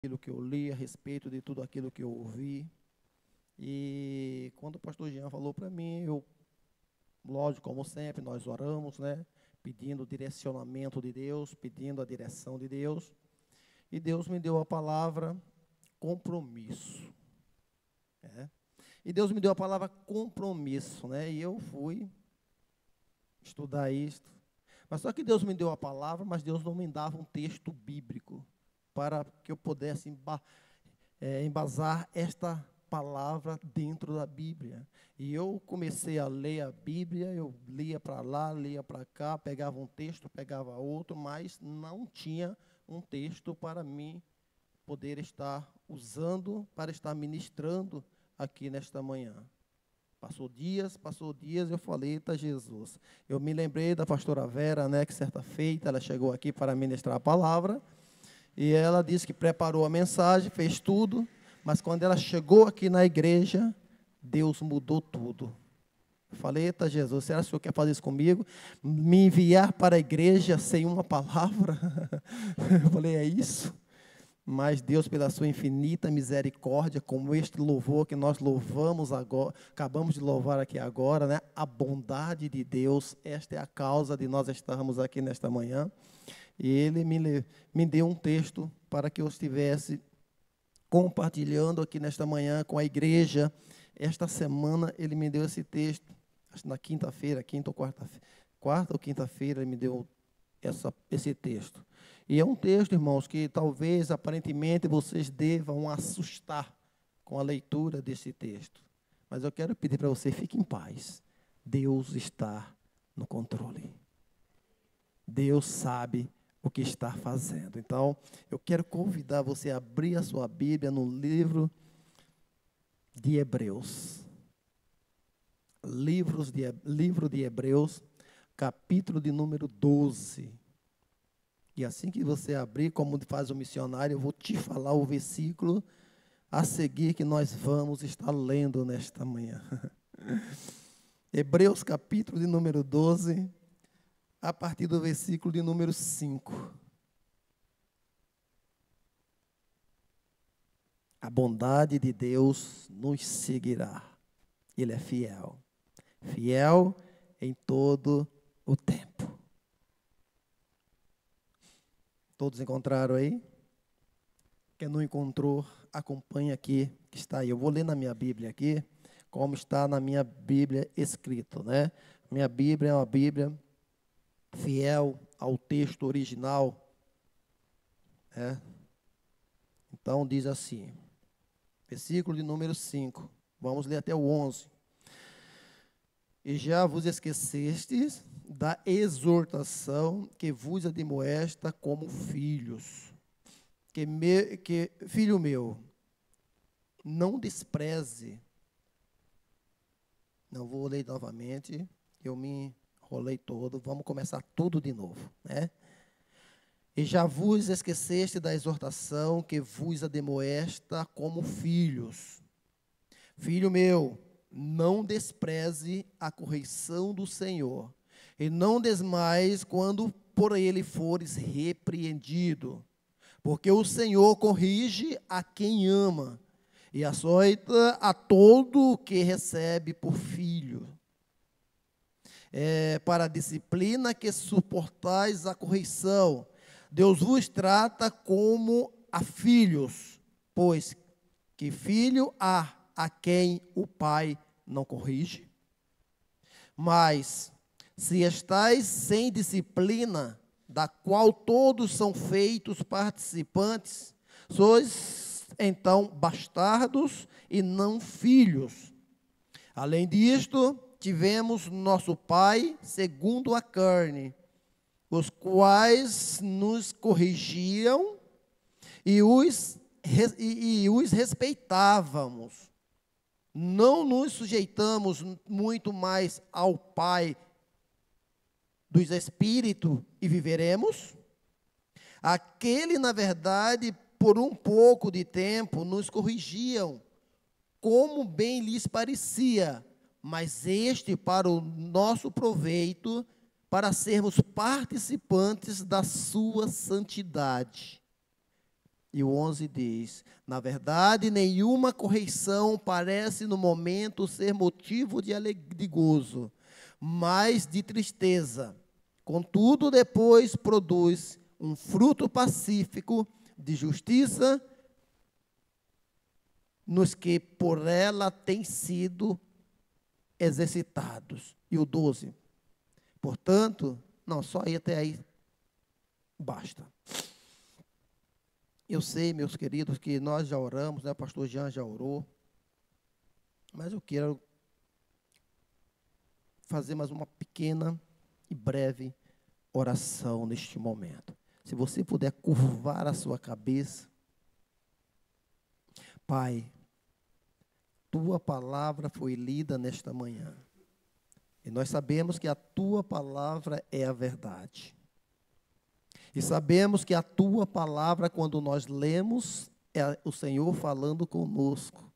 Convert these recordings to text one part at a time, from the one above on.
aquilo que eu li, a respeito de tudo aquilo que eu ouvi. E quando o pastor Jean falou para mim, lógico, como sempre, nós oramos, né? Pedindo o direcionamento de Deus, pedindo a direção de Deus. E Deus me deu a palavra compromisso. Né? E Deus me deu a palavra compromisso, né? E eu fui estudar isto. Mas só que Deus me deu a palavra, mas Deus não me dava um texto bíblico para que eu pudesse embasar esta palavra dentro da Bíblia. E eu comecei a ler a Bíblia, eu lia para lá, lia para cá, pegava um texto, pegava outro, mas não tinha um texto para mim poder estar usando, para estar ministrando aqui nesta manhã. Passou dias, eu falei, eita Jesus. Eu me lembrei da pastora Vera, né, que certa feita ela chegou aqui para ministrar a palavra, e ela disse que preparou a mensagem, fez tudo, mas quando ela chegou aqui na igreja, Deus mudou tudo. Eu falei, eita Jesus, será que o senhor quer fazer isso comigo? Me enviar para a igreja sem uma palavra? Eu falei, é isso? Mas Deus, pela sua infinita misericórdia, como este louvor que nós louvamos agora, acabamos de louvar aqui agora, né? A bondade de Deus, esta é a causa de nós estarmos aqui nesta manhã. E Ele me deu um texto para que eu estivesse compartilhando aqui nesta manhã com a igreja. Esta semana Ele me deu esse texto, acho que na quinta-feira, quinta ou quarta-feira, quarta ou quinta-feira Ele me deu esse texto. E é um texto, irmãos, que talvez, aparentemente, vocês devam assustar com a leitura desse texto. Mas eu quero pedir para você, fique em paz. Deus está no controle. Deus sabe o que está fazendo. Então, eu quero convidar você a abrir a sua Bíblia no livro de Hebreus. Livro de Hebreus, capítulo de número 12. E assim que você abrir, como faz o missionário, eu vou te falar o versículo a seguir que nós vamos estar lendo nesta manhã. Hebreus, capítulo de número 12, a partir do versículo de número 5. A bondade de Deus nos seguirá. Ele é fiel. Fiel em todo o tempo. Todos encontraram aí? Quem não encontrou, acompanha aqui, que está aí. Eu vou ler na minha Bíblia aqui, como está na minha Bíblia escrito, né? Minha Bíblia é uma Bíblia fiel ao texto original. Né? Então, diz assim, versículo de número 5. Vamos ler até o 11. E já vos esquecestes da exortação que vos admoesta como filhos. Filho meu, não despreze. Não vou ler novamente, eu me enrolei todo, vamos começar tudo de novo, né? E já vos esqueceste da exortação que vos admoesta como filhos. Filho meu, não despreze a correção do Senhor, e não desmaies quando por ele fores repreendido, porque o Senhor corrige a quem ama, e açoita a todo o que recebe por filho. Para a disciplina que suportais a correção, Deus vos trata como a filhos, pois que filho há a quem o Pai não corrige? Mas, se estáis sem disciplina, da qual todos são feitos participantes, sois então bastardos e não filhos. Além disto, tivemos nosso pai segundo a carne, os quais nos corrigiam e os respeitávamos. Não nos sujeitamos muito mais ao Pai dos Espíritos e viveremos? Aquele, na verdade, por um pouco de tempo, nos corrigiam, como bem lhes parecia, mas este para o nosso proveito, para sermos participantes da sua santidade. E o 11 diz: na verdade, nenhuma correção parece no momento ser motivo de gozo, mas de tristeza. Contudo, depois produz um fruto pacífico de justiça nos que por ela têm sido exercitados. E o 12. Portanto, não, só ir até aí basta. Eu sei, meus queridos, que nós já oramos, né? O pastor Jean já orou, mas eu quero fazer mais uma pequena e breve oração neste momento. Se você puder curvar a sua cabeça. Pai, tua palavra foi lida nesta manhã. E nós sabemos que a tua palavra é a verdade. E sabemos que a tua palavra, quando nós lemos, é o Senhor falando conosco.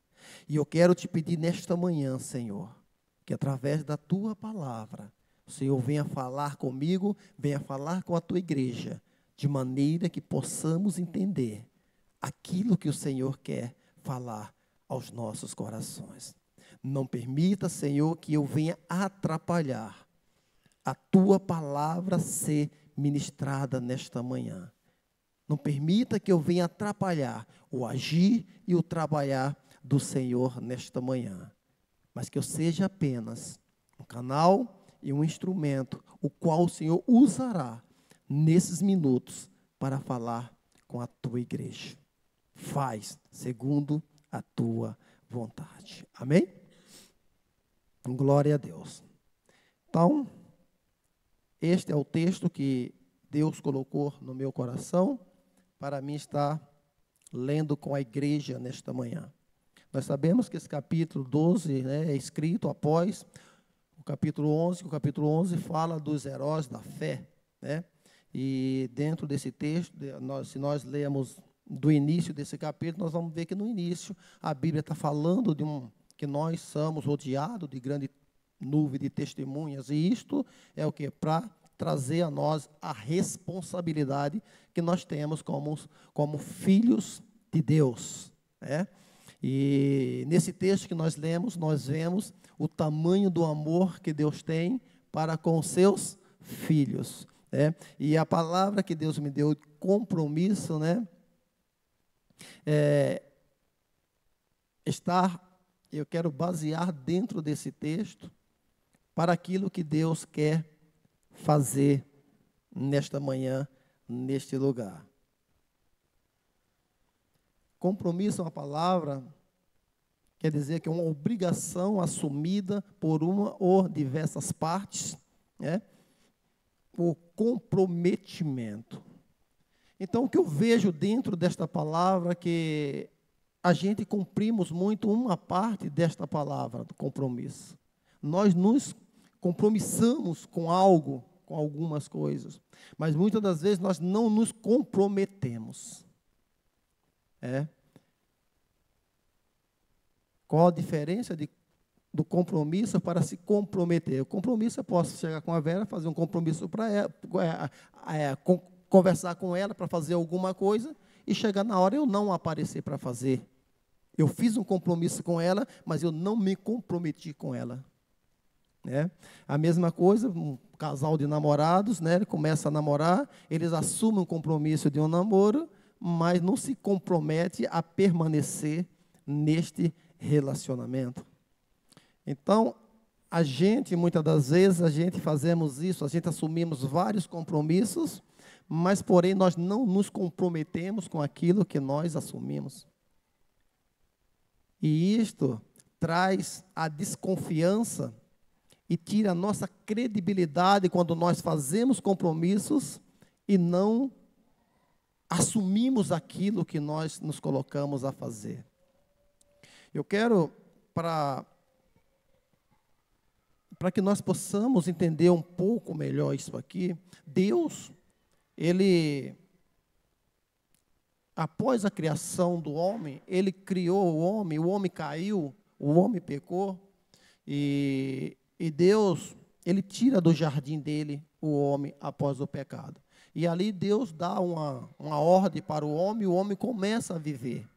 E eu quero te pedir nesta manhã, Senhor, que através da tua palavra, o Senhor venha falar comigo, venha falar com a tua igreja, de maneira que possamos entender aquilo que o Senhor quer falar aos nossos corações. Não permita, Senhor, que eu venha atrapalhar a tua palavra ser ministrada nesta manhã. Não permita que eu venha atrapalhar o agir e o trabalhar do Senhor nesta manhã. Mas que eu seja apenas um canal e um instrumento, o qual o Senhor usará nesses minutos para falar com a tua igreja. Faz segundo a tua vontade. Amém? Glória a Deus. Então, este é o texto que Deus colocou no meu coração para mim estar lendo com a igreja nesta manhã. Nós sabemos que esse capítulo 12, né, é escrito após o capítulo 11, que o capítulo 11 fala dos heróis da fé, né? E dentro desse texto, se nós lemos do início desse capítulo, nós vamos ver que no início a Bíblia está falando que nós somos rodeados de grande nuvem de testemunhas, e isto é o que? Para trazer a nós a responsabilidade que nós temos como filhos de Deus, né? E nesse texto que nós lemos, nós vemos o tamanho do amor que Deus tem para com os seus filhos, né? E a palavra que Deus me deu, compromisso, né? Eu quero basear dentro desse texto para aquilo que Deus quer fazer nesta manhã, neste lugar. Compromisso é uma palavra, quer dizer que é uma obrigação assumida por uma ou diversas partes, né? O comprometimento. Então, o que eu vejo dentro desta palavra é que a gente cumprimos muito uma parte desta palavra, do compromisso. Nós nos compromissamos com algo, com algumas coisas, mas muitas das vezes nós não nos comprometemos. Qual a diferença do compromisso para se comprometer? O compromisso, eu posso chegar com a Vera, fazer um compromisso para ela, conversar com ela para fazer alguma coisa, e chegar na hora eu não aparecer para fazer. Eu fiz um compromisso com ela, mas eu não me comprometi com ela. Né? A mesma coisa, um casal de namorados, né? Ele começa a namorar, eles assumem o compromisso de um namoro, mas não se compromete a permanecer neste relacionamento. Então, a gente, muitas das vezes, a gente fazemos isso, a gente assumimos vários compromissos, mas, porém, nós não nos comprometemos com aquilo que nós assumimos. E isto traz a desconfiança e tira a nossa credibilidade quando nós fazemos compromissos e não assumimos aquilo que nós nos colocamos a fazer. Eu quero, para que nós possamos entender um pouco melhor isso aqui, Deus, Ele, após a criação do homem, Ele criou o homem caiu, o homem pecou, e Deus, Ele tira do jardim dele o homem após o pecado. E ali Deus dá uma ordem para o homem começa a viver.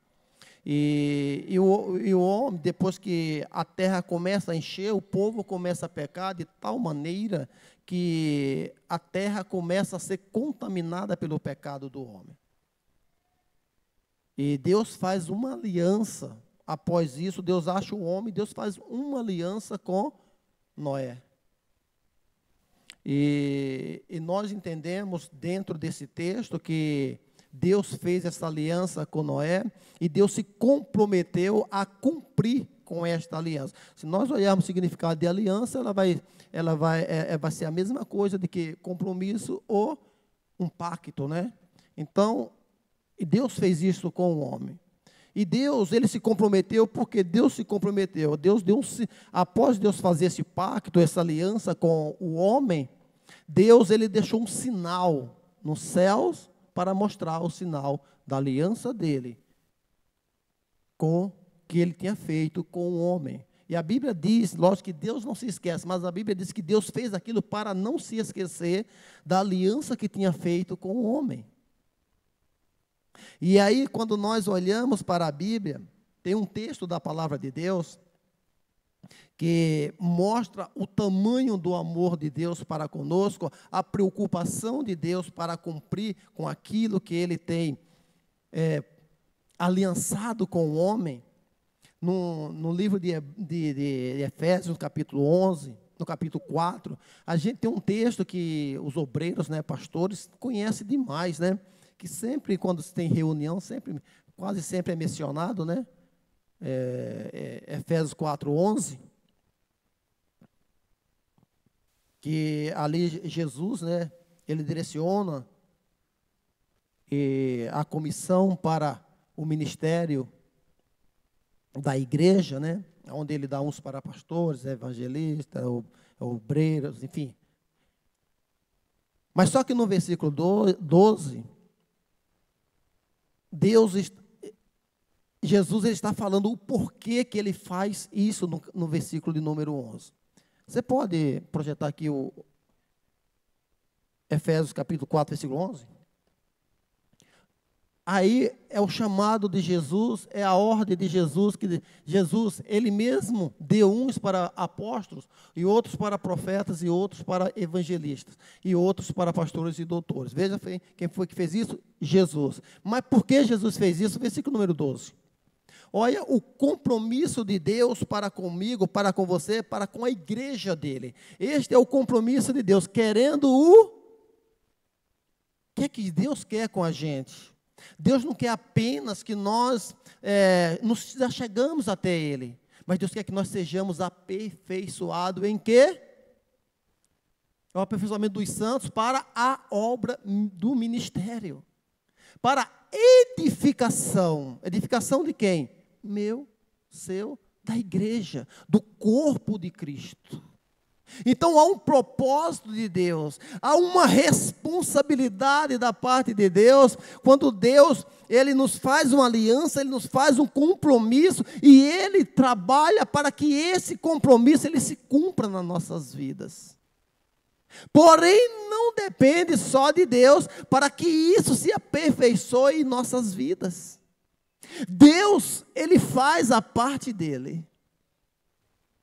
E o homem, depois que a terra começa a encher, o povo começa a pecar de tal maneira que a terra começa a ser contaminada pelo pecado do homem. E Deus faz uma aliança. Após isso, Deus acha o homem, Deus faz uma aliança com Noé. E nós entendemos dentro desse texto que Deus fez essa aliança com Noé e Deus se comprometeu a cumprir com esta aliança. Se nós olharmos o significado de aliança, vai ser a mesma coisa de que compromisso ou um pacto, né? Então, Deus fez isso com o homem. E Deus, ele se comprometeu porque Deus se comprometeu. Após Deus fazer esse pacto, essa aliança com o homem, Deus, ele deixou um sinal nos céus para mostrar o sinal da aliança dele com que ele tinha feito com o homem. E a Bíblia diz, lógico que Deus não se esquece, mas a Bíblia diz que Deus fez aquilo para não se esquecer da aliança que tinha feito com o homem. E aí, quando nós olhamos para a Bíblia, tem um texto da palavra de Deus que mostra o tamanho do amor de Deus para conosco, a preocupação de Deus para cumprir com aquilo que Ele tem aliançado com o homem. No livro de Efésios, no capítulo 11, no capítulo 4, a gente tem um texto que os obreiros, né, pastores, conhecem demais, né? Que sempre, quando se tem reunião, quase sempre é mencionado, né? Efésios 4:11, que ali Jesus, né, ele direciona a comissão para o ministério da igreja, né, onde ele dá uns para pastores, evangelistas, obreiros, enfim. Mas só que no versículo 12, Jesus ele está falando o porquê que ele faz isso no versículo de número 11. Você pode projetar aqui o Efésios capítulo 4, versículo 11? Aí é o chamado de Jesus, é a ordem de Jesus, que Jesus, ele mesmo deu uns para apóstolos, e outros para profetas, e outros para evangelistas, e outros para pastores e doutores. Veja quem foi que fez isso? Jesus. Mas por que Jesus fez isso? Versículo número 12. Olha o compromisso de Deus para comigo, para com você, para com a igreja dele. Este é o compromisso de Deus, querendo o que Deus quer com a gente? Deus não quer apenas que nós nos chegamos até Ele, mas Deus quer que nós sejamos aperfeiçoados em quê? O aperfeiçoamento dos santos para a obra do ministério, para edificação. Edificação de quem? Meu, seu, da igreja, do corpo de Cristo. Então há um propósito de Deus, há uma responsabilidade da parte de Deus, quando Deus, Ele nos faz uma aliança, Ele nos faz um compromisso, e Ele trabalha para que esse compromisso, Ele se cumpra nas nossas vidas. Porém, não depende só de Deus, para que isso se aperfeiçoe em nossas vidas. Deus, Ele faz a parte dEle,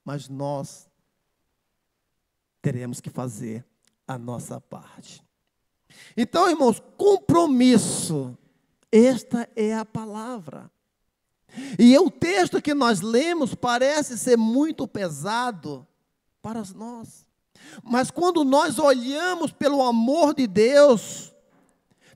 mas nós teremos que fazer a nossa parte. Então, irmãos, compromisso, esta é a palavra. E o texto que nós lemos parece ser muito pesado para nós. Mas quando nós olhamos pelo amor de Deus,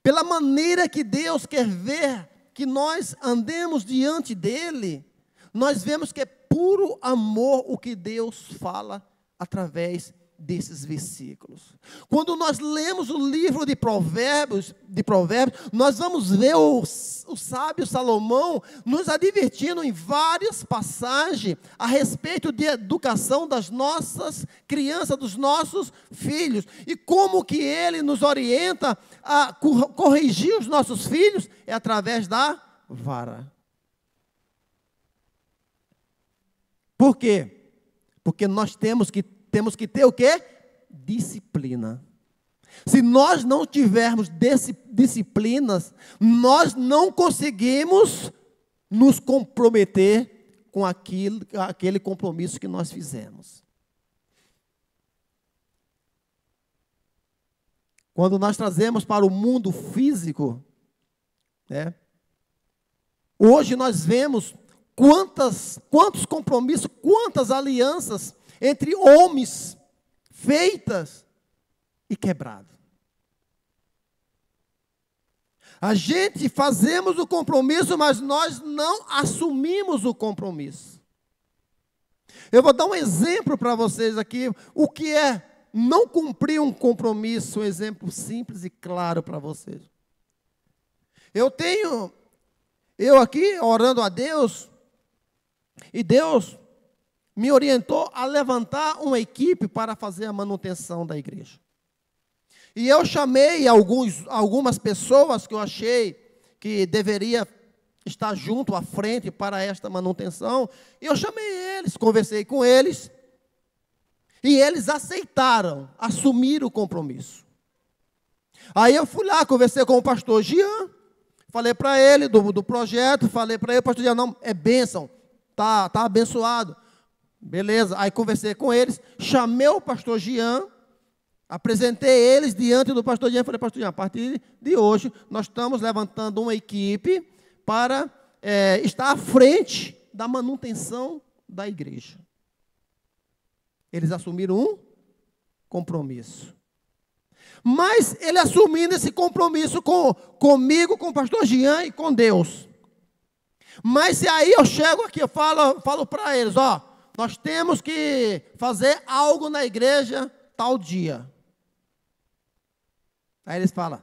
pela maneira que Deus quer ver que nós andemos diante dEle, nós vemos que é puro amor o que Deus fala através desses versículos. Quando nós lemos o livro de Provérbios, nós vamos ver o sábio Salomão nos advertindo em várias passagens a respeito de educação das nossas crianças, dos nossos filhos, e como que ele nos orienta a corrigir os nossos filhos é através da vara. Por quê? Porque nós temos que ter o quê? Disciplina. Se nós não tivermos disciplinas, nós não conseguimos nos comprometer com aquele compromisso que nós fizemos. Quando nós trazemos para o mundo físico, né, hoje nós vemos quantos compromissos, quantas alianças entre homens feitas e quebradas. A gente fazemos o compromisso, mas nós não assumimos o compromisso. Eu vou dar um exemplo para vocês aqui, o que é não cumprir um compromisso, um exemplo simples e claro para vocês. Eu aqui orando a Deus, e Deus me orientou a levantar uma equipe para fazer a manutenção da igreja. E eu chamei algumas pessoas que eu achei que deveria estar junto à frente para esta manutenção. E eu chamei eles, conversei com eles. E eles aceitaram assumir o compromisso. Aí eu fui lá, conversei com o pastor Jean. Falei para ele do projeto. Falei para ele, pastor Jean, não, é bênção. Tá abençoado. Beleza. Aí conversei com eles. Chamei o pastor Jean. Apresentei eles diante do pastor Jean. Falei, pastor Jean, a partir de hoje, nós estamos levantando uma equipe para estar à frente da manutenção da igreja. Eles assumiram um compromisso. Mas ele assumindo esse compromisso comigo, com o pastor Jean e com Deus. Mas se aí eu chego aqui, eu falo para eles, nós temos que fazer algo na igreja tal dia. Aí eles falam,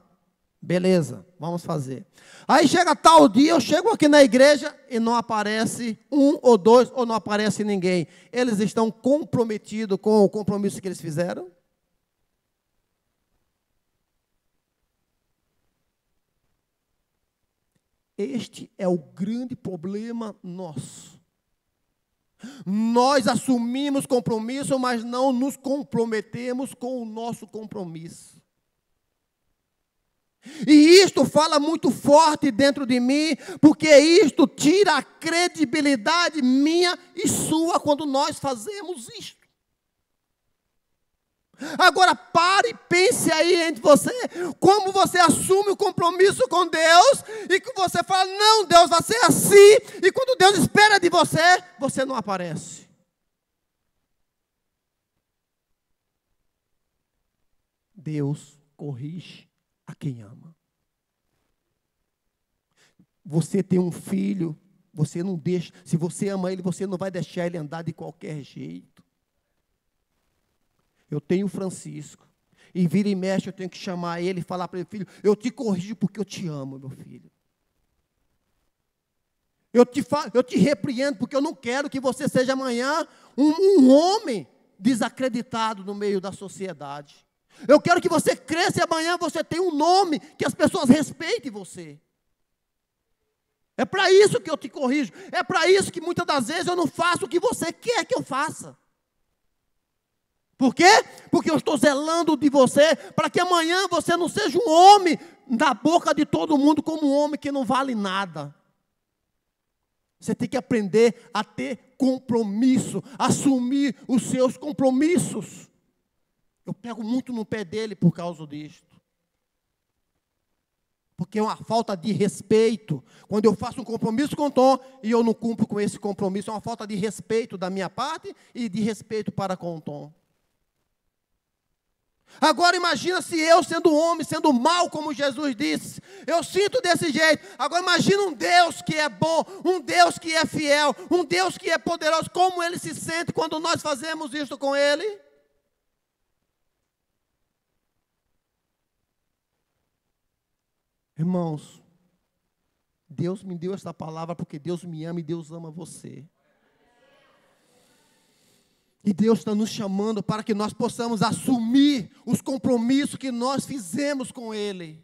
beleza, vamos fazer. Aí chega tal dia, eu chego aqui na igreja e não aparece um ou dois, ou não aparece ninguém. Eles estão comprometidos com o compromisso que eles fizeram? Este é o grande problema nosso. Nós assumimos compromisso, mas não nos comprometemos com o nosso compromisso. E isto fala muito forte dentro de mim, porque isto tira a credibilidade minha e sua quando nós fazemos isto. Agora pare e pense aí entre você, como você assume o compromisso com Deus, e que você fala, não, Deus vai ser assim, e quando Deus espera de você, você não aparece. Deus corrige a quem ama. Você tem um filho, você não deixa, se você ama ele, você não vai deixar ele andar de qualquer jeito. Eu tenho o Francisco, e vira e mexe, eu tenho que chamar ele e falar para ele, filho, eu te corrijo porque eu te amo, meu filho. Eu te repreendo porque eu não quero que você seja amanhã um homem desacreditado no meio da sociedade. Eu quero que você cresça e amanhã você tenha um nome, que as pessoas respeitem você. É para isso que eu te corrijo. É para isso que muitas das vezes eu não faço o que você quer que eu faça. Por quê? Porque eu estou zelando de você, para que amanhã você não seja um homem na boca de todo mundo, como um homem que não vale nada. Você tem que aprender a ter compromisso, assumir os seus compromissos. Eu pego muito no pé dele por causa disto. Porque é uma falta de respeito. Quando eu faço um compromisso com o Tom e eu não cumpro com esse compromisso, é uma falta de respeito da minha parte e de respeito para com o Tom. Agora imagina se eu, sendo homem, sendo mau, como Jesus disse, eu sinto desse jeito. Agora imagina um Deus que é bom, um Deus que é fiel, um Deus que é poderoso, como Ele se sente quando nós fazemos isso com Ele? Irmãos, Deus me deu essa palavra porque Deus me ama e Deus ama você. E Deus está nos chamando para que nós possamos assumir os compromissos que nós fizemos com Ele.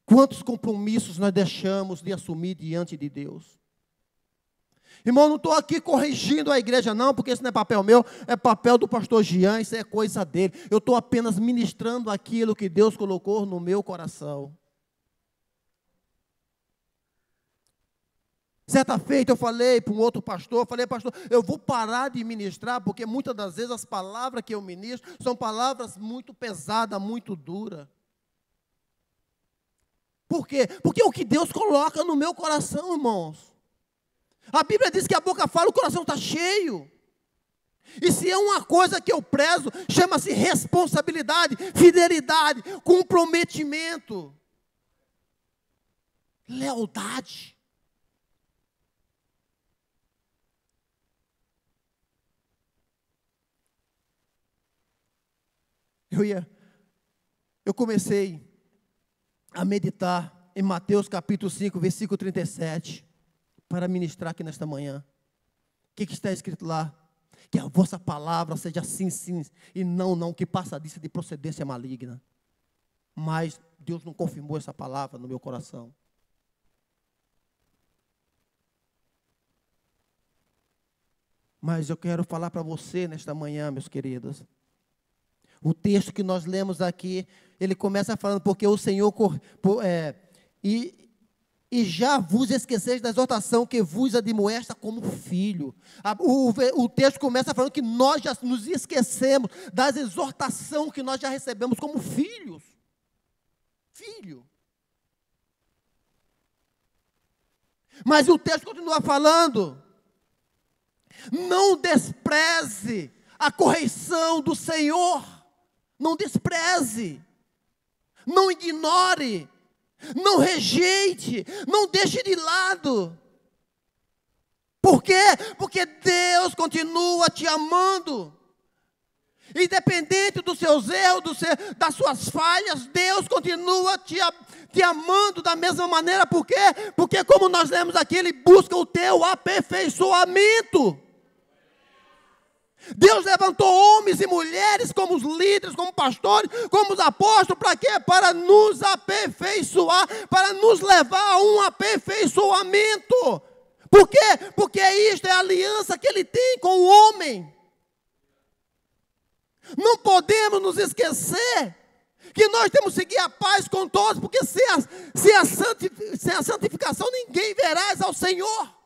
Quantos compromissos nós deixamos de assumir diante de Deus? Irmão, não estou aqui corrigindo a igreja não, porque isso não é papel meu, é papel do pastor Jean, isso é coisa dele. Eu estou apenas ministrando aquilo que Deus colocou no meu coração. Certa feita eu falei para um outro pastor, pastor, eu vou parar de ministrar, porque muitas das vezes as palavras que eu ministro são palavras muito pesadas, muito duras. Por quê? Porque é o que Deus coloca no meu coração, irmãos. A Bíblia diz que a boca fala, o coração está cheio. E se é uma coisa que eu prezo, chama-se responsabilidade, fidelidade, comprometimento, lealdade. Eu comecei a meditar em Mateus capítulo 5, versículo 37, para ministrar aqui nesta manhã. O que está escrito lá? Que a vossa palavra seja sim, sim, e não, não, que passa disso de procedência maligna. Mas Deus não confirmou essa palavra no meu coração. Mas eu quero falar para você nesta manhã, meus queridos. O texto que nós lemos aqui, ele começa falando, porque o Senhor, e já vos esqueceis da exortação que vos admoesta como filho. O texto começa falando que nós já nos esquecemos das exortações que nós já recebemos como filhos. Filho. Mas o texto continua falando, não despreze a correção do Senhor. Não despreze, não ignore, não rejeite, não deixe de lado. Por quê? Porque Deus continua te amando. Independente dos seus erros, das suas falhas, Deus continua te amando da mesma maneira. Por quê? Porque como nós lemos aqui, Ele busca o teu aperfeiçoamento. Deus levantou homens e mulheres como os líderes, como pastores, como os apóstolos, para quê? Para nos aperfeiçoar, para nos levar a um aperfeiçoamento. Por quê? Porque isto é a aliança que Ele tem com o homem. Não podemos nos esquecer que nós temos que seguir a paz com todos, porque sem a santificação ninguém verás ao Senhor.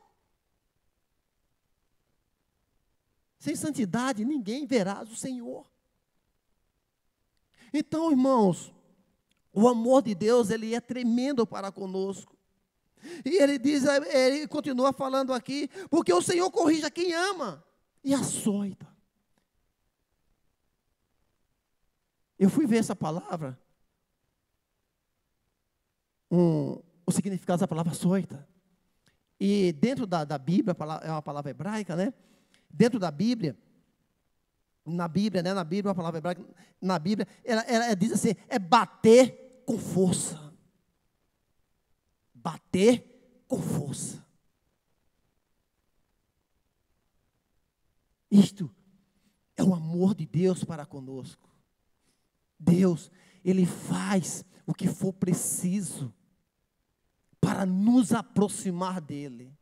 Sem santidade, ninguém verá o Senhor. Então, irmãos, o amor de Deus, ele é tremendo para conosco. E ele continua falando aqui, porque o Senhor corrige a quem ama e açoita. Eu fui ver essa palavra, o significado da palavra açoita. E dentro da Bíblia, é uma palavra hebraica, né? Dentro da Bíblia, na Bíblia, uma palavra hebraica, na Bíblia, ela diz assim, é bater com força. Bater com força. Isto é o amor de Deus para conosco. Deus, Ele faz o que for preciso para nos aproximar dEle.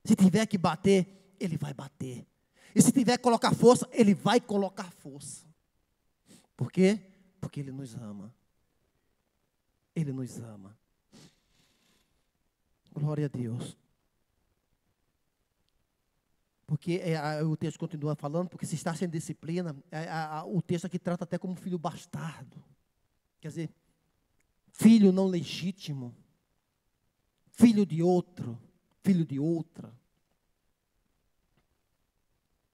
Se tiver que bater, Ele vai bater. E se tiver que colocar força, Ele vai colocar força. Por quê? Porque Ele nos ama. Ele nos ama. Glória a Deus. Porque o texto continua falando, porque se está sem disciplina, o texto aqui trata até como filho bastardo. Quer dizer, filho não legítimo. Filho de outro. Filho de outra.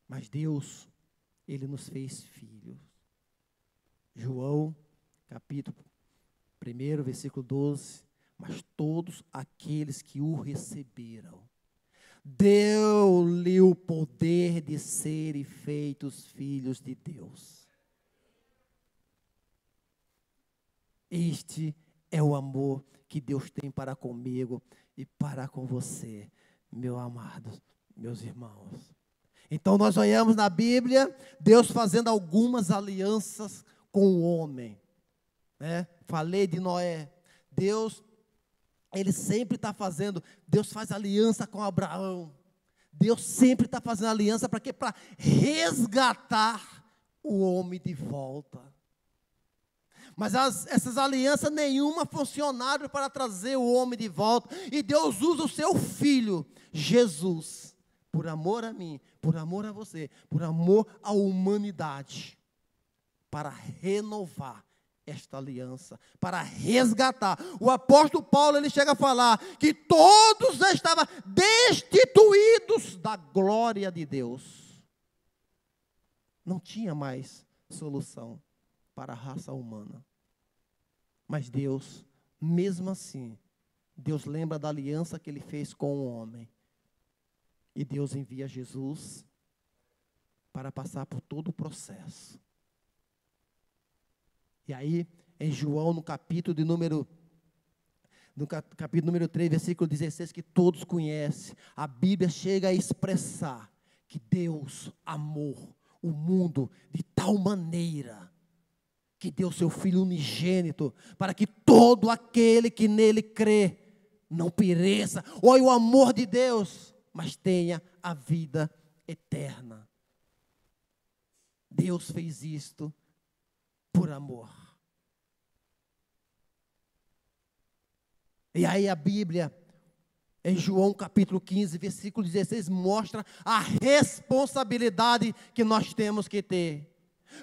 Mas Deus, Ele nos fez filhos. João, capítulo 1, versículo 12. Mas todos aqueles que o receberam, deu-lhe o poder de serem feitos filhos de Deus. Este é o amor que Deus tem para comigo e para com você, meu amado, meus irmãos. Então nós olhamos na Bíblia, Deus fazendo algumas alianças com o homem. Falei de Noé. Deus Ele sempre está fazendo, Deus faz aliança com Abraão. Deus sempre está fazendo aliança para quê? Para resgatar o homem de volta. Mas essas alianças nenhuma funcionaram para trazer o homem de volta. E Deus usa o seu Filho, Jesus, por amor a mim, por amor a você, por amor à humanidade, para renovar esta aliança, para resgatar. O apóstolo Paulo, ele chega a falar que todos já estavam destituídos da glória de Deus. Não tinha mais solução para a raça humana. Mas Deus, mesmo assim, Deus lembra da aliança que ele fez com o homem. E Deus envia Jesus para passar por todo o processo. E aí, em João, no capítulo número 3, versículo 16, que todos conhecem, a Bíblia chega a expressar que Deus amou o mundo de tal maneira que deu seu Filho unigênito, para que todo aquele que nele crê não pereça. Olha o amor de Deus, mas tenha a vida eterna. Deus fez isto por amor. E aí a Bíblia, em João capítulo 15, versículo 16, mostra a responsabilidade que nós temos que ter.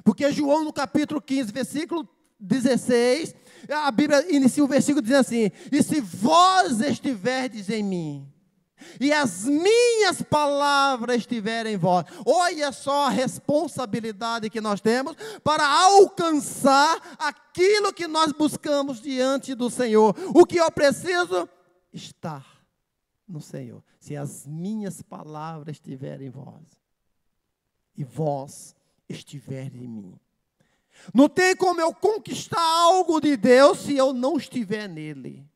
Porque João no capítulo 15, versículo 16, a Bíblia inicia o versículo dizendo assim: e se vós estiverdes em mim, e as minhas palavras estiverem em vós. Olha só a responsabilidade que nós temos para alcançar aquilo que nós buscamos diante do Senhor. O que eu preciso? Estar no Senhor. Se as minhas palavras estiverem em vós, e vós estiverem em mim. Não tem como eu conquistar algo de Deus se eu não estiver nele.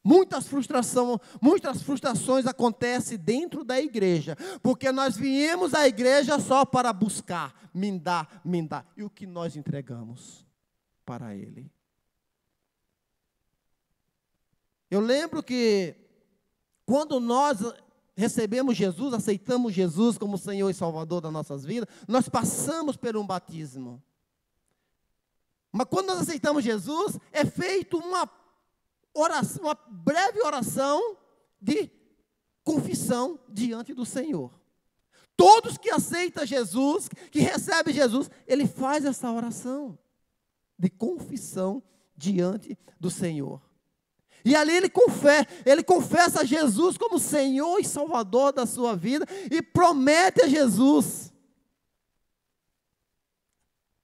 Muitas frustrações acontecem dentro da igreja, porque nós viemos à igreja só para buscar, me dá. E o que nós entregamos para Ele? Eu lembro que quando nós recebemos Jesus, aceitamos Jesus como Senhor e Salvador das nossas vidas, nós passamos por um batismo. Mas quando nós aceitamos Jesus, é feito uma breve oração de confissão diante do Senhor. Todos que aceitam Jesus, que recebem Jesus, ele faz essa oração de confissão diante do Senhor. E ali ele confessa Jesus como Senhor e Salvador da sua vida e promete a Jesus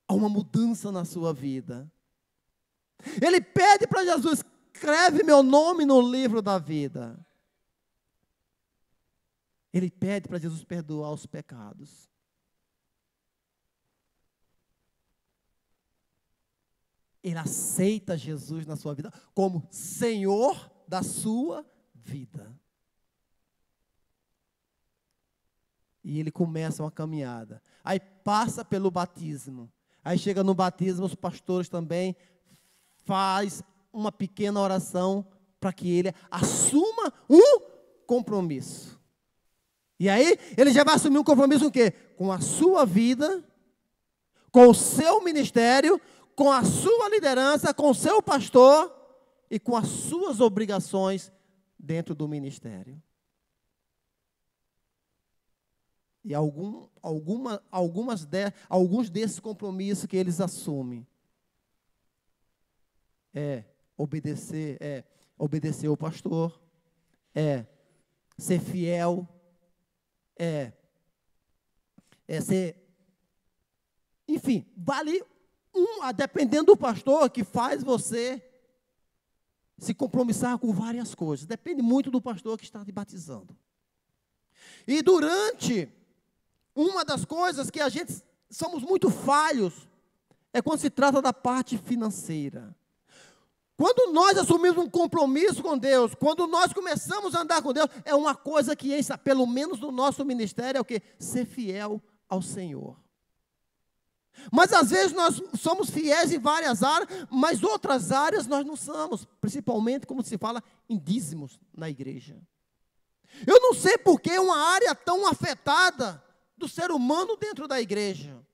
uma mudança na sua vida. Ele pede para Jesus: escreve meu nome no livro da vida. Ele pede para Jesus perdoar os pecados. Ele aceita Jesus na sua vida como Senhor da sua vida. E ele começa uma caminhada. Aí passa pelo batismo. Aí chega no batismo, os pastores também fazem uma pequena oração para que ele assuma um compromisso. E aí, ele já vai assumir um compromisso com o quê? Com a sua vida, com o seu ministério, com a sua liderança, com o seu pastor e com as suas obrigações dentro do ministério. E alguns desses compromissos que eles assumem obedecer ao pastor, ser fiel, enfim, vale dependendo do pastor que faz você se compromissar com várias coisas. Depende muito do pastor que está te batizando. E durante uma das coisas que a gente somos muito falhos é quando se trata da parte financeira. Quando nós assumimos um compromisso com Deus, quando nós começamos a andar com Deus, é uma coisa que, pelo menos no nosso ministério, é o quê? Ser fiel ao Senhor. Mas às vezes nós somos fiéis em várias áreas, mas outras áreas nós não somos, principalmente como se fala em dízimos na igreja. Eu não sei por que uma área tão afetada do ser humano dentro da igreja.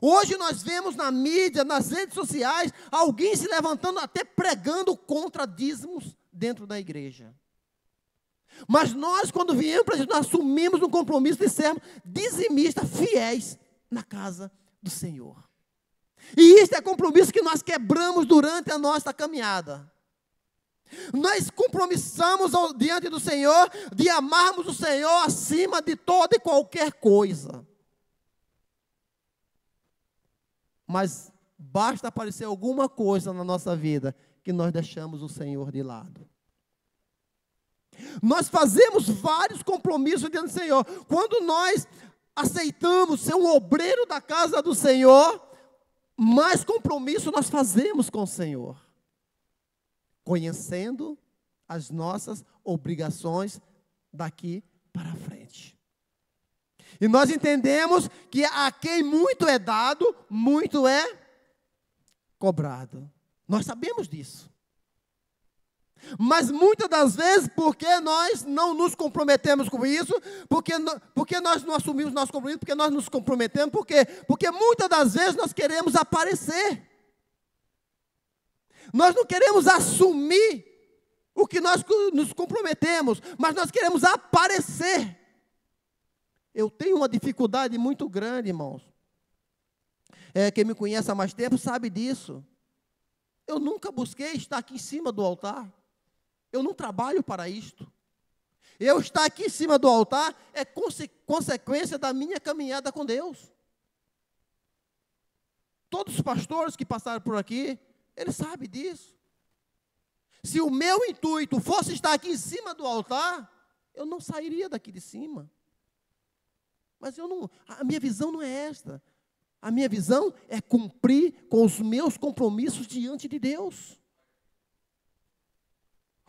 Hoje nós vemos na mídia, nas redes sociais, alguém se levantando, até pregando contra dízimos dentro da igreja. Mas nós, quando viemos para Jesus, nós assumimos um compromisso de sermos dizimistas fiéis na casa do Senhor. E isso é compromisso que nós quebramos durante a nossa caminhada. Nós compromissamos diante do Senhor de amarmos o Senhor acima de toda e qualquer coisa. Mas basta aparecer alguma coisa na nossa vida que nós deixamos o Senhor de lado. Nós fazemos vários compromissos diante do Senhor. Quando nós aceitamos ser um obreiro da casa do Senhor, mais compromisso nós fazemos com o Senhor. Conhecendo as nossas obrigações daqui para frente. E nós entendemos que a quem muito é dado, muito é cobrado. Nós sabemos disso. Mas muitas das vezes, porque nós não nos comprometemos com isso, porque nós não assumimos nosso compromisso, porque nós nos comprometemos, porque muitas das vezes nós queremos aparecer. Nós não queremos assumir o que nós nos comprometemos, mas nós queremos aparecer. Eu tenho uma dificuldade muito grande, irmãos. Quem me conhece há mais tempo sabe disso. Eu nunca busquei estar aqui em cima do altar. Eu não trabalho para isto. Eu estar aqui em cima do altar é consequência da minha caminhada com Deus. Todos os pastores que passaram por aqui, eles sabem disso. Se o meu intuito fosse estar aqui em cima do altar, eu não sairia daqui de cima. Mas a minha visão não é esta. A minha visão é cumprir com os meus compromissos diante de Deus.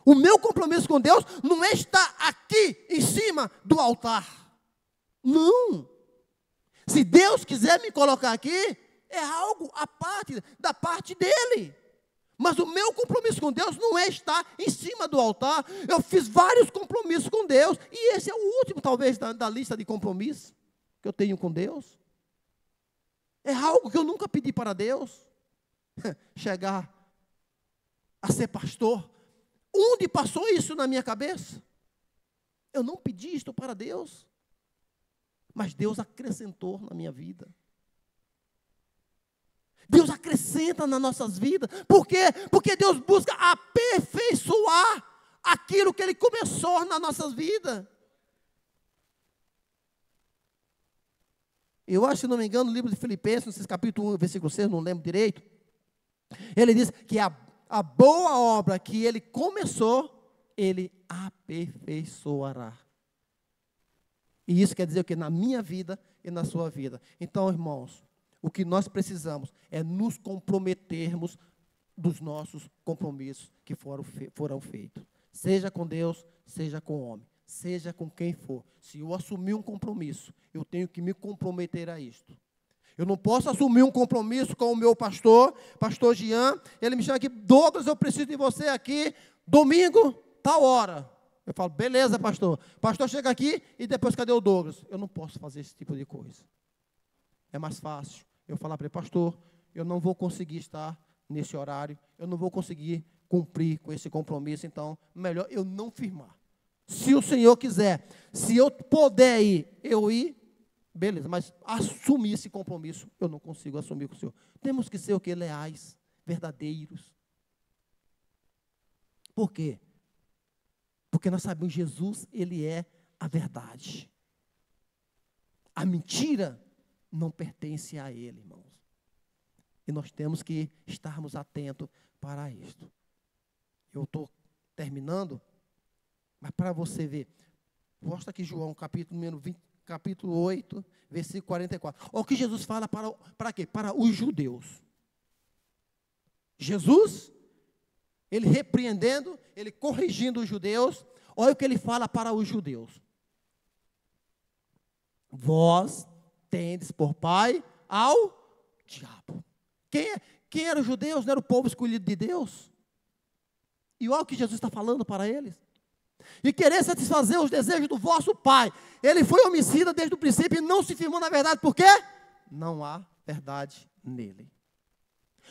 O meu compromisso com Deus não é estar aqui em cima do altar. Não. Se Deus quiser me colocar aqui, é algo à parte, da parte dele. Mas o meu compromisso com Deus não é estar em cima do altar. Eu fiz vários compromissos com Deus. E esse é o último, talvez, da lista de compromissos que eu tenho com Deus. É algo que eu nunca pedi para Deus. Chegar a ser pastor. Onde passou isso na minha cabeça? Eu não pedi isto para Deus. Mas Deus acrescentou na minha vida. Deus acrescenta nas nossas vidas. Por quê? Porque Deus busca aperfeiçoar aquilo que Ele começou nas nossas vidas. Eu acho, se não me engano, no livro de Filipenses, capítulo 1, versículo 6, não lembro direito. Ele diz que a boa obra que Ele começou, Ele aperfeiçoará. E isso quer dizer o quê? Na minha vida e na sua vida. Então, irmãos, o que nós precisamos é nos comprometermos dos nossos compromissos que foram feitos. Seja com Deus, seja com o homem, seja com quem for. Se eu assumir um compromisso, eu tenho que me comprometer a isto. Eu não posso assumir um compromisso com o meu pastor Jean. Ele me chama aqui: Douglas, eu preciso de você aqui, domingo, tal hora. Eu falo: beleza, pastor. Pastor chega aqui e depois, cadê o Douglas? Eu não posso fazer esse tipo de coisa. É mais fácil eu falar para ele: pastor, eu não vou conseguir estar nesse horário, eu não vou conseguir cumprir com esse compromisso, então, melhor eu não firmar. Se o Senhor quiser, se eu puder ir, eu ir, beleza, mas assumir esse compromisso, eu não consigo assumir com o Senhor. Temos que ser o quê? Leais, verdadeiros. Por quê? Porque nós sabemos que Jesus, Ele é a verdade. A mentira não pertence a Ele, irmãos. E nós temos que estarmos atentos para isto. Eu estou terminando, mas para você ver, mostra aqui João, capítulo 8, versículo 44. Olha o que Jesus fala para quê? Para os judeus. Jesus, Ele repreendendo, Ele corrigindo os judeus. Olha o que Ele fala para os judeus. Vós tendes por pai ao diabo. Quem eram os judeus? Não era o povo escolhido de Deus? E olha o que Jesus está falando para eles. E querer satisfazer os desejos do vosso pai. Ele foi homicida desde o princípio e não se firmou na verdade. Por quê? Não há verdade nele.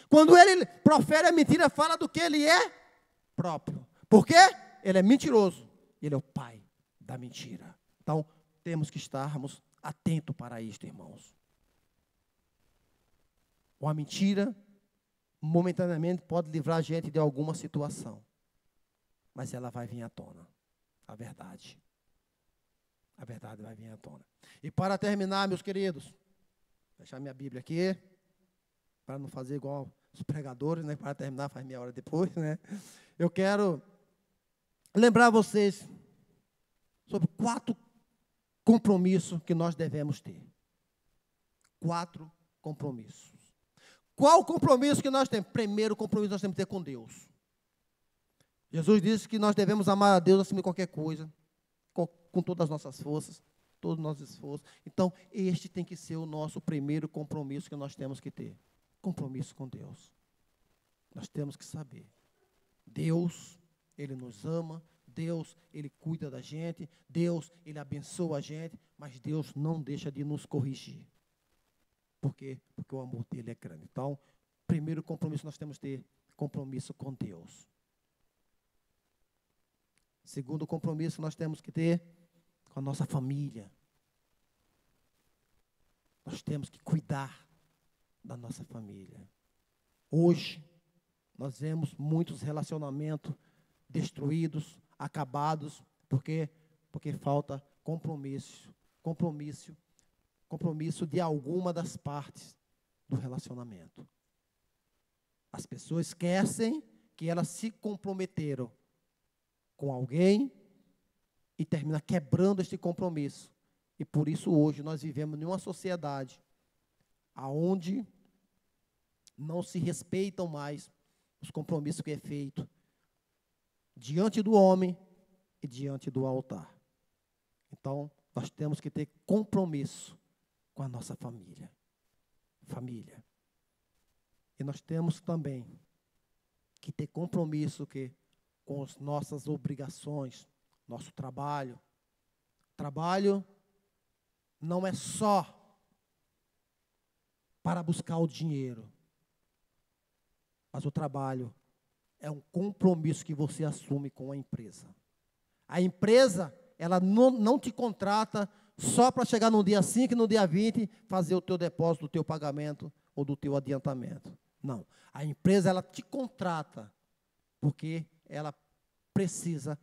Quando ele profere a mentira, fala do que ele é próprio. Por quê? Ele é mentiroso. Ele é o pai da mentira. Então, temos que estarmos atentos para isto, irmãos. Uma mentira, momentaneamente, pode livrar a gente de alguma situação. Mas ela vai vir à tona. A verdade. A verdade vai vir à tona. E para terminar, meus queridos, vou deixar minha Bíblia aqui, para não fazer igual os pregadores, né? Para terminar, faz meia hora depois, né? Eu quero lembrar vocês sobre 4 compromissos que nós devemos ter. 4 compromissos. Qual o compromisso que nós temos? Primeiro compromisso que nós temos que ter com Deus. Jesus disse que nós devemos amar a Deus acima de qualquer coisa, com todas as nossas forças, todos os nossos esforços. Então, este tem que ser o nosso primeiro compromisso que nós temos que ter. Compromisso com Deus. Nós temos que saber. Deus, Ele nos ama. Deus, Ele cuida da gente. Deus, Ele abençoa a gente. Mas Deus não deixa de nos corrigir. Por quê? Porque o amor dEle é grande. Então, primeiro compromisso nós temos que ter, compromisso com Deus. Segundo compromisso nós temos que ter com a nossa família. Nós temos que cuidar da nossa família. Hoje, nós vemos muitos relacionamentos destruídos, acabados, porque falta compromisso de alguma das partes do relacionamento. As pessoas esquecem que elas se comprometeram com alguém e termina quebrando este compromisso. E por isso hoje nós vivemos em uma sociedade onde não se respeitam mais os compromissos que é feito diante do homem e diante do altar. Então, nós temos que ter compromisso com a nossa família. Família. E nós temos também que ter compromisso com as nossas obrigações, nosso trabalho. Trabalho não é só para buscar o dinheiro, mas o trabalho é um compromisso que você assume com a empresa. A empresa, ela não te contrata só para chegar no dia 5 e no dia 20 fazer o teu depósito, o teu pagamento ou do teu adiantamento. Não. A empresa, ela te contrata porque ela precisa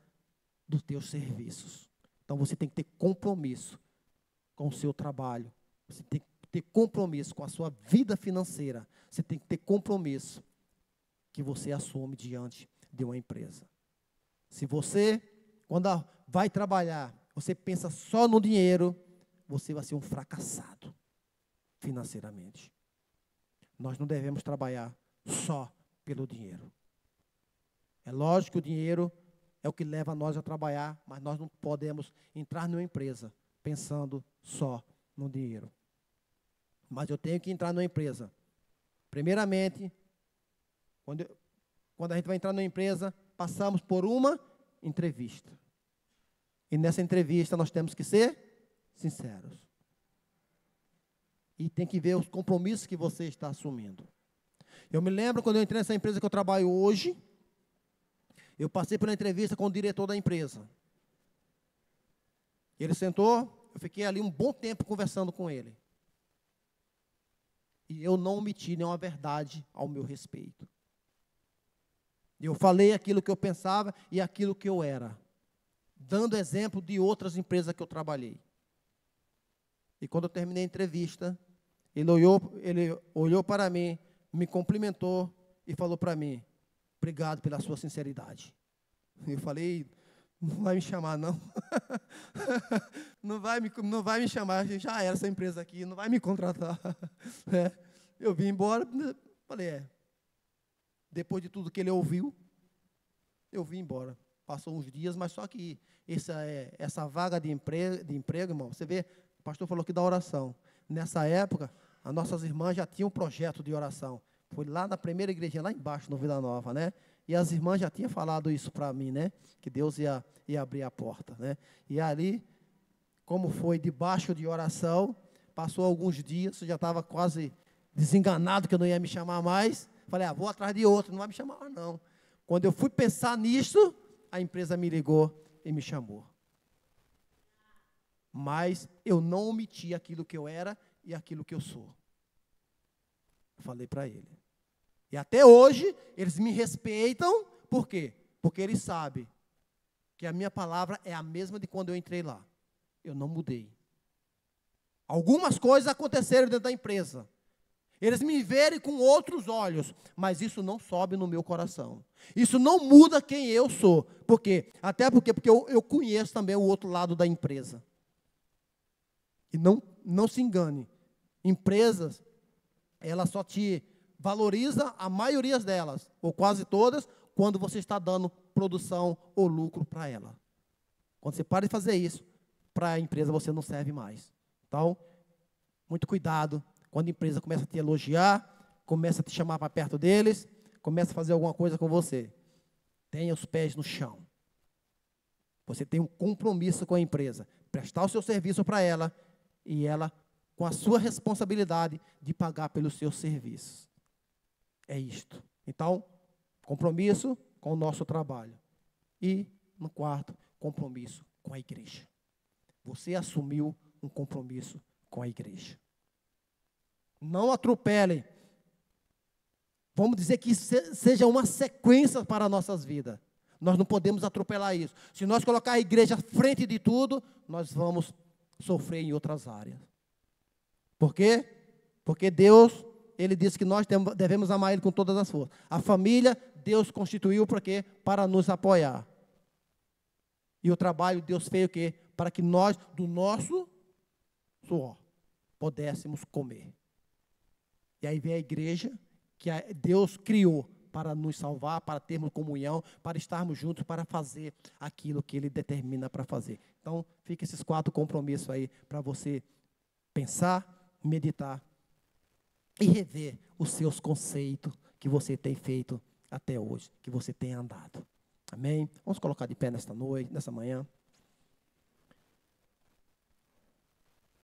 dos teus serviços. Então, você tem que ter compromisso com o seu trabalho. Você tem que ter compromisso com a sua vida financeira. Você tem que ter compromisso que você assume diante de uma empresa. Se você, quando vai trabalhar, você pensa só no dinheiro, você vai ser um fracassado financeiramente. Nós não devemos trabalhar só pelo dinheiro. É lógico que o dinheiro é o que leva nós a trabalhar, mas nós não podemos entrar numa empresa pensando só no dinheiro. Mas eu tenho que entrar numa empresa. Primeiramente, quando a gente vai entrar numa empresa, passamos por uma entrevista. E nessa entrevista nós temos que ser sinceros. E tem que ver os compromissos que você está assumindo. Eu me lembro quando eu entrei nessa empresa que eu trabalho hoje, eu passei pela entrevista com o diretor da empresa. Ele sentou, eu fiquei ali um bom tempo conversando com ele. E eu não omiti nenhuma verdade ao meu respeito. Eu falei aquilo que eu pensava e aquilo que eu era, dando exemplo de outras empresas que eu trabalhei. E quando eu terminei a entrevista, ele olhou para mim, me cumprimentou e falou para mim: obrigado pela sua sinceridade. Eu falei: não vai me chamar, não. Não vai me chamar, já era essa empresa aqui, não vai me contratar. Eu vim embora, falei, depois de tudo que ele ouviu, eu vim embora. Passou uns dias, mas só que essa vaga de emprego, irmão, você vê, o pastor falou aqui da oração. Nessa época, as nossas irmãs já tinham um projeto de oração. Foi lá na primeira igrejinha, lá embaixo, no Vila Nova, né? E as irmãs já tinham falado isso para mim, né? Que Deus ia abrir a porta, né? E ali, como foi debaixo de oração, passou alguns dias, eu já estava quase desenganado que eu não ia me chamar mais. Falei, vou atrás de outro, não vai me chamar mais, não. Quando eu fui pensar nisso, a empresa me ligou e me chamou. Mas eu não omiti aquilo que eu era e aquilo que eu sou. Falei para ele. E até hoje, eles me respeitam, por quê? Porque eles sabem que a minha palavra é a mesma de quando eu entrei lá. Eu não mudei. Algumas coisas aconteceram dentro da empresa. Eles me verem com outros olhos, mas isso não sobe no meu coração. Isso não muda quem eu sou. Por quê? Até porque eu conheço também o outro lado da empresa. E não se engane. Empresas, elas só te valorizam, a maioria delas, ou quase todas, quando você está dando produção ou lucro para ela. Quando você para de fazer isso, para a empresa você não serve mais. Então, muito cuidado. Quando a empresa começa a te elogiar, começa a te chamar para perto deles, começa a fazer alguma coisa com você, tenha os pés no chão. Você tem um compromisso com a empresa, prestar o seu serviço para ela, e ela com a sua responsabilidade de pagar pelos seus serviços. É isto. Então, compromisso com o nosso trabalho. E, no quarto, compromisso com a igreja. Você assumiu um compromisso com a igreja. Não atropelem. Vamos dizer que seja uma sequência para as nossas vidas. Nós não podemos atropelar isso. Se nós colocar a igreja à frente de tudo, nós vamos sofrer em outras áreas. Por quê? Porque Deus, Ele disse que nós devemos amar Ele com todas as forças. A família, Deus constituiu para quê? Para nos apoiar. E o trabalho, Deus fez o quê? Para que nós, do nosso suor, pudéssemos comer. E aí vem a igreja, que Deus criou para nos salvar, para termos comunhão, para estarmos juntos, para fazer aquilo que Ele determina para fazer. Então, fica esses 4 compromissos aí para você pensar, meditar e rever os seus conceitos que você tem feito até hoje, que você tem andado. Amém? Vamos colocar de pé nesta noite, nessa manhã.